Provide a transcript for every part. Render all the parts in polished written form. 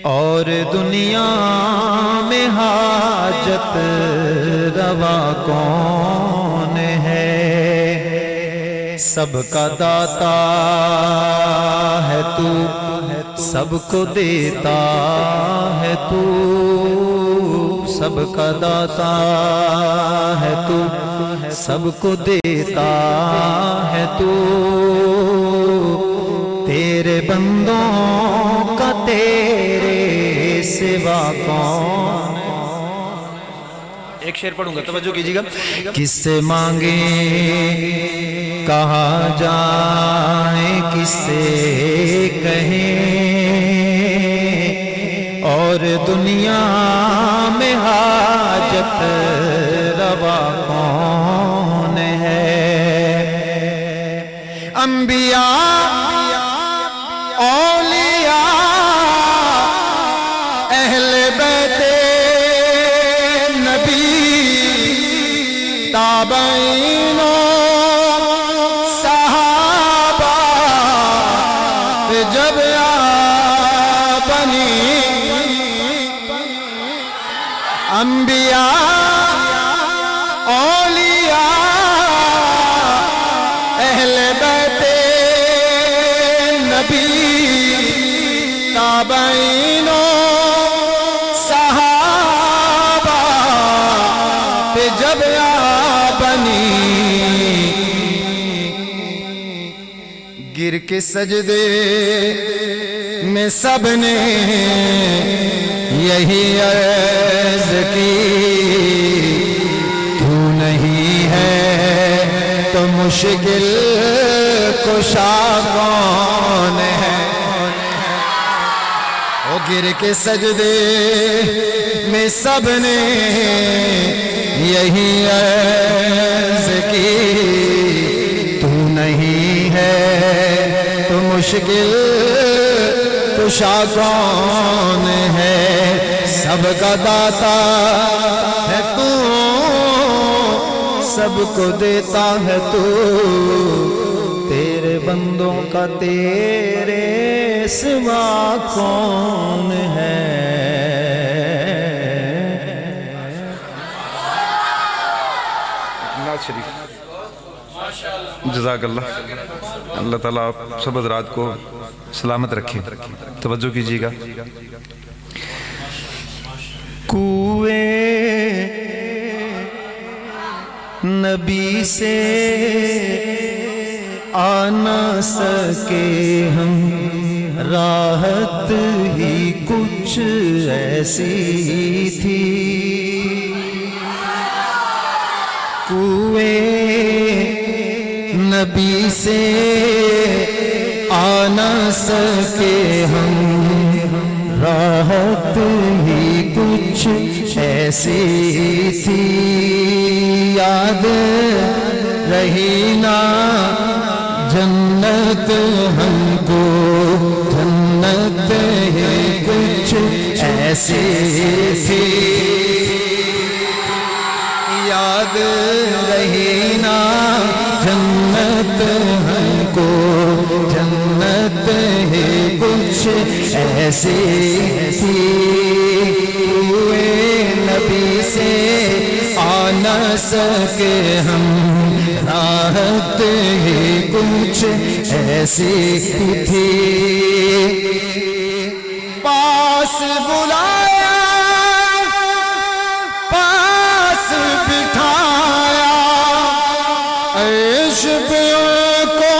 اور دنیا میں حاجت روا کون ہے؟ سب کا داتا ہے تو، سب کو دیتا ہے تو، سب کا داتا ہے تو، سب کو دیتا ہے تو، تیرے بندوں کا تیرے سوا کون؟ ایک شعر پڑھوں گا، توجہ کیجیے گا۔ کس سے مانگیں، کہاں جائیں، کس سے کہیں، اور دنیا میں حاجت روا کون ہے؟ انبیاء، اولیاء، اہل بیت نبی، تابعین و صحابہ جب بنی انبیاء، اولیاء، اہل بیت نبی، تابعین و صحابہ پہ جب بنی، گر کے سجدے میں سب نے یہی عرض کی، تو نہیں ہے تو مشکل کشا کون ہے؟ وہ گر کے سجدے میں سب نے یہی عرض کی، تو نہیں ہے تو مشکل کشا کون ہے؟ سب کا داتا ہے تو، سب کو دیتا ہے تو، تیرے بندوں کا تیرے سوا کون ہے؟ نعت شریف۔ جزاک اللہ، اللہ تعالیٰ آپ سب حضرات کو سلامت رکھے۔ توجہ کیجیے گا۔ کوئے نبی سے آ نہ سکے ہم، راحت ہی کچھ ایسی تھی، کوئے نبی سے آ نہ سکے ہم، راحت ہی کچھ ایسی تھی، یاد رہی نا جنت ہم کو، جنت ہی کچھ ایسی تھی، یاد رہی نا جنت ہم کو، جنت ہی کچھ ایسی تھی، ہوئے نبی سے آ نہ سکے ہم، راحت ہی کچھ ایسی تھی، پاس بلایا، پاس بٹھایا، عرش پہ کو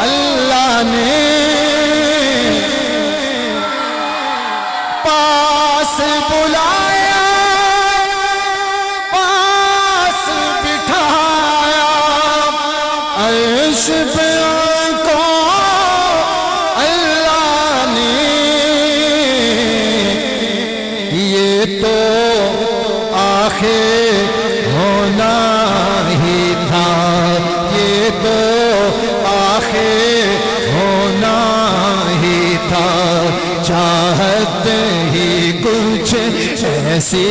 اللہ نے، پاس بلایا، پاس بٹھایا، عرش پہ کو اللہ نے، یہ تو آخر ہونا ہی تھا، یہ تو آخر ہونا ہی تھا، چاہت ہی کچھ ایسی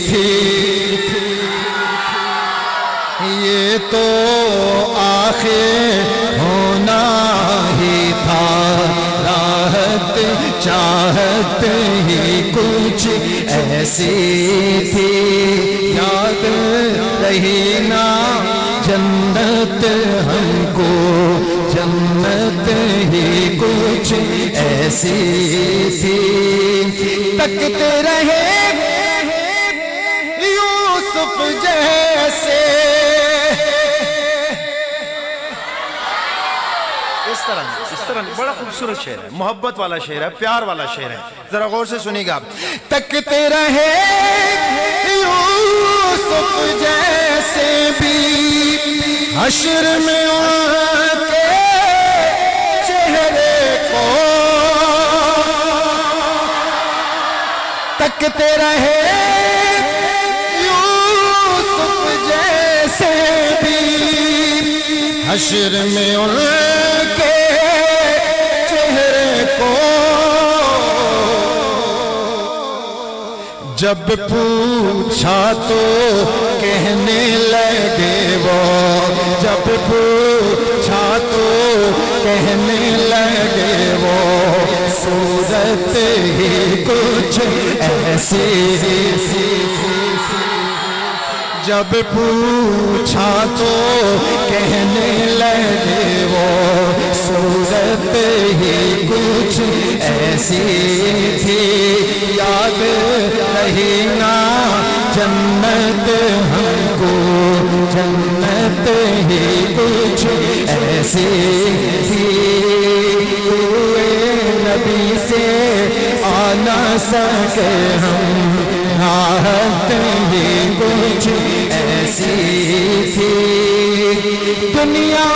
تھی، یہ تو آخر ہونا ہی تھا، راحت چاہت ہی کچھ ایسی تھی، یاد رہی نا جنت ہم کو، جنت ہی کچھ ایسی تھی، تکتے رہے یوسف جیسے۔ اس طرح بڑا خوبصورت شعر ہے، محبت والا شعر ہے، پیار والا شعر ہے، ذرا غور سے سنیے گا آپ۔ تکتے رہے یوسف جیسے بھی حشر میں ان کے چہرے کو، تکتے رہے یوسف جیسے بھی حشر میں ان کے چہرے کو، جب پوچھا تو کہنے لگے وہ، جب پوچھا تو کہنے لگے وہ، صورت ہی کچھ ایسی، جب پوچھا تو کہنے لگے وہ، صورت ہی کچھ ایسی تھی، یاد رہی نا جنت ہم کو، جنت ہی کچھ ایسی تھی، کوئے نبی سے آ نہ سکے ہم، راحت ہی کچھ ایسی تھی، دنیا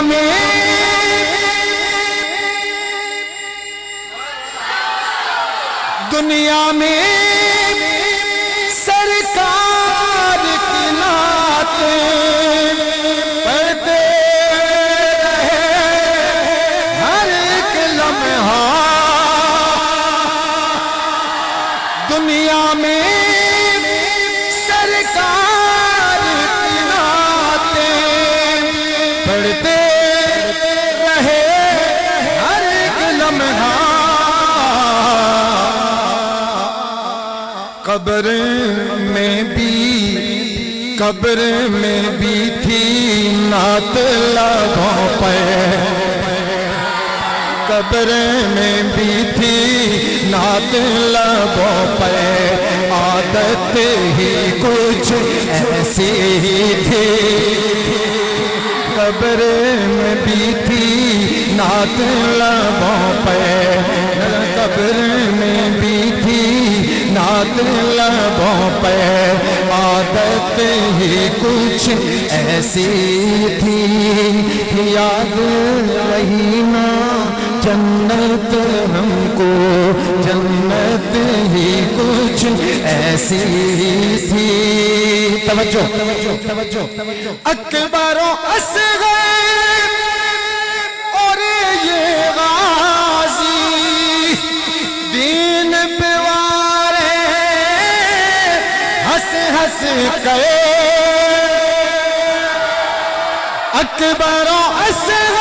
میں سرکار کی نعتیں پڑھتے رہے ہر ایک لمحہ، دنیا میں سرکار کی نعتیں پڑھتے رہے ہر ایک لمحہ، قبر میں بھی تھی نعت لبوں پہ، قبر میں بھی تھی نعت لبوں پہ، عادت ہی کچھ ایسی تھی، قبر میں بھی تھی نعت لبوں پہ، قبر میں بھی تھی نعت لبوں پہ، عادت ہی کچھ ایسی تھی، یاد رہی نا جنت ہم کو، جنت ہی کچھ ایسی تھی، توجہ اکبر و اصغر اور یہ غازی دین پہ وارے ہنس ہنس گئے، اکبر و اصغر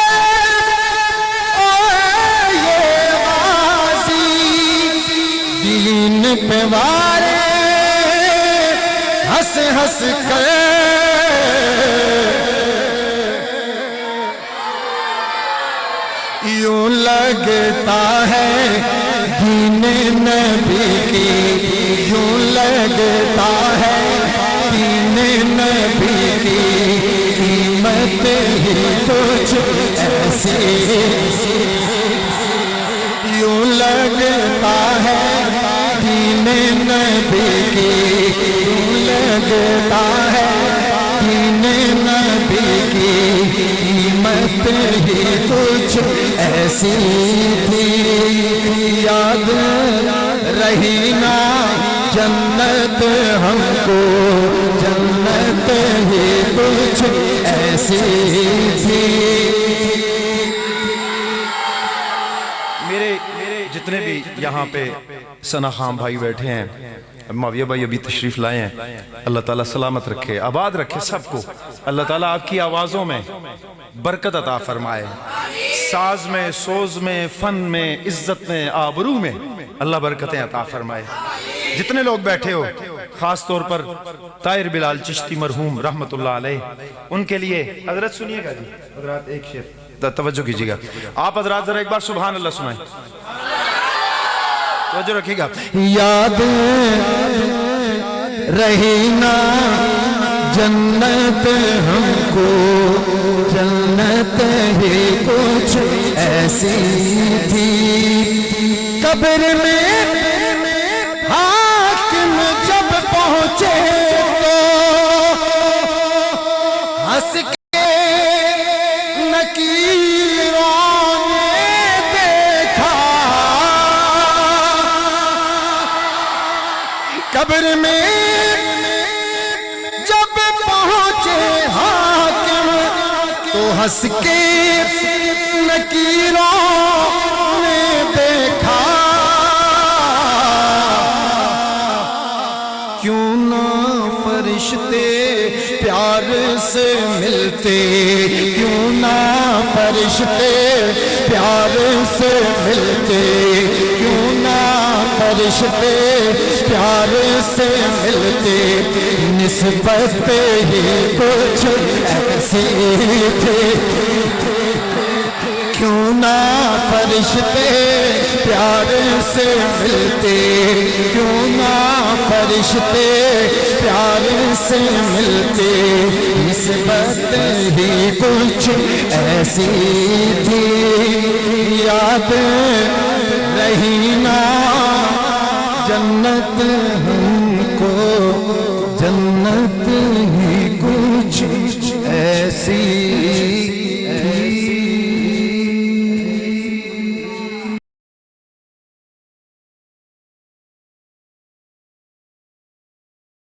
اور یہ غازی دین پہ وارے ہنس ہنس گئے، یوں لگتا ہے دین نبی کی، یوں لگتا ہے دین نبی کی قیمت ہی کچھ ایسی، یوں لگتا ہے دین نبی کی، یوں لگتا ہے دین نبی کی قیمت ہی کچھ ایسی تھی، یاد رہی نا جنت ہم کو، جنت ہی کچھ ایسی تھی۔ میرے جتنے بھی یہاں پہ ثنا خان بھائی بیٹھے ہیں، معاویہ بھائی ابھی تشریف لائے ہیں، اللہ تعالیٰ سلامت رکھے، آباد رکھے سب کو، اللہ تعالیٰ آپ کی آوازوں میں برکت عطا فرمائے، ساز میں، سوز میں، فن میں، عزت میں، آبرو میں اللہ برکتیں عطا فرمائے. جتنے لوگ بیٹھے ہو خاص طور پر طاہر بلال چشتی مرحوم رحمت اللہ علیہ ان کے لیے حضرت سنیے گا جی حضرات ایک شعر توجہ کیجیے گا آپ حضرات ذرا ایک بار سبحان اللہ سنائیں توجہ رکھیے گا. یاد رہی نا جنت ہم کو جنت ہی کچھ ایسی تھی قبر میں حاکم جب پہنچے تو ہنس کے نکیروں نے دیکھا قبر میں جب پہنچے حاکم تو ہنس کے نکیروں نے دیکھا کیوں نہ فرشتے پیار سے ملتے کیوں نہ فرشتے پیار سے ملتے کیوں نہ فرشتے پیار سے ملتے نسبت ہی کچھ ایسے تھے کیوں نہ فرشتے پیار سے ملتے کیوں نہ فرشتے پیار سے ملتے نسبت ہی کچھ ایسی تھی یاد رہی نا جنت